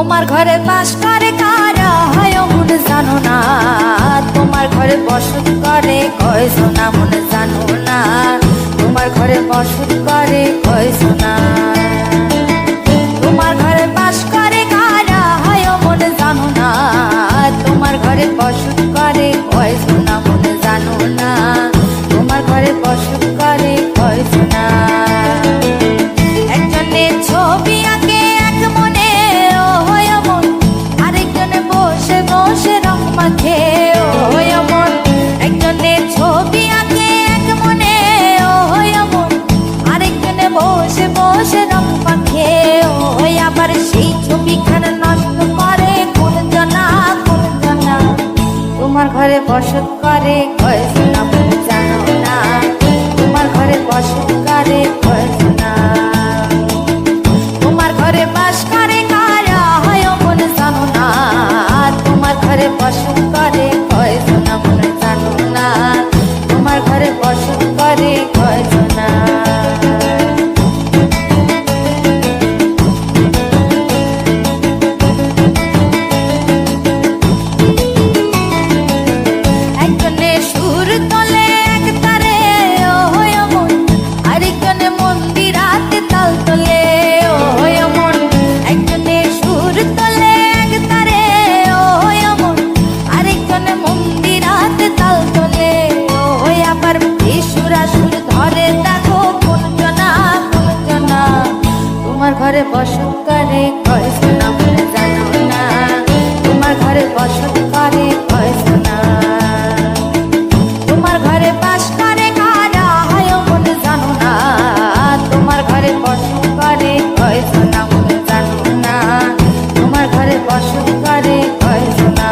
তোমার ঘরে বাস করে কারা হয় মন জানো না, তোমার ঘরে বসত করে কয় সোনা মন জানো না, তোমার ঘরে বসত করে কয় সোনা। তোমার ঘরে বাস করে কারা হয় মন জানো না, তোমার ঘরে বসত করে কয় সোনা মন জানো না, তোমার ঘরে বসত করে কয় সোনা। একজনে ছবি আঁকে এক মনে ও হয় মন, আরেকজনে বসে বসে রং মাখে ও হয় মন। একজনে ছবি আঁকে এক মনে ও হয় মন, আরেকজনে বসে বসে রং মাখে ও হয়। আবার সেই ছবিখানা নষ্ট করে কোন জনা কোন জনা, তোমার ঘরে বসত করে কয় সোনা মন জানো না, তোমার ঘরে বসত করে কয় সোনা। তোমার ঘরে বাস করে কারা হয় মন জানো না, তোমার ঘরে বসত করে কয় সোনা মন জানো না, তোমার ঘরে বসত করে কয় সোনা। একজনে সুর তোলে এক তারে ও হয় মন, আরেকজনে মন্দিরাতে তাল তোলে ও হয় মন। একজনে সুর তোলে এক তারে ও হয় মন, আরেকজনে মন্দিরাতে তাল তোলে ও হয়। আবার সুরা সুর ধরে দেখো কোন জনা কোন জনা, তোমার ঘরে বসত করে কয় সোনা মন জানো না, তোমার ঘরে বসত করে কয় সোনা। তোমার ঘরে বাস করে কারা হয় মন জানো না, তোমার ঘরে বসত করে কয় সোনা মন জানো না, তোমার ঘরে বসত করে কয় সোনা।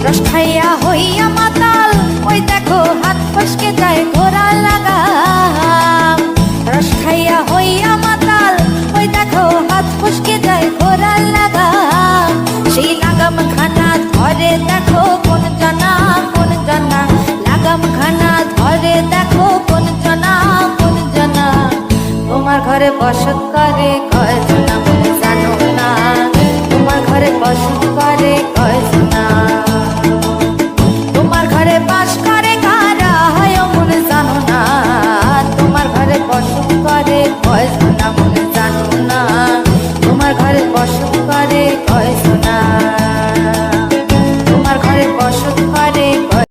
রস খাইয়া হইয়া মাতাল ওই দেখো হাত ফসকে যায় ঘোড়া লাগাম। রস খাইয়া হইয়া মাতাল ওই দেখো হাত ফসকে যায় ঘোড়া লাগাম। সেই লাগাম খানা ধরে দেখো কোন জনা কোন জনা, লাগাম খানা ধরে দেখো কোন জনা কোন জনা। তোমার ঘরে বসত করে কয় সোনা মন জানো না, তোমার ঘরে বসত করে কয় সোনা। তোমার ঘরে বাস করে কারা হয় মন জানো না, তোমার ঘরে বসত করে কয় সোনা মন জানো না, তোমার ঘরে বসত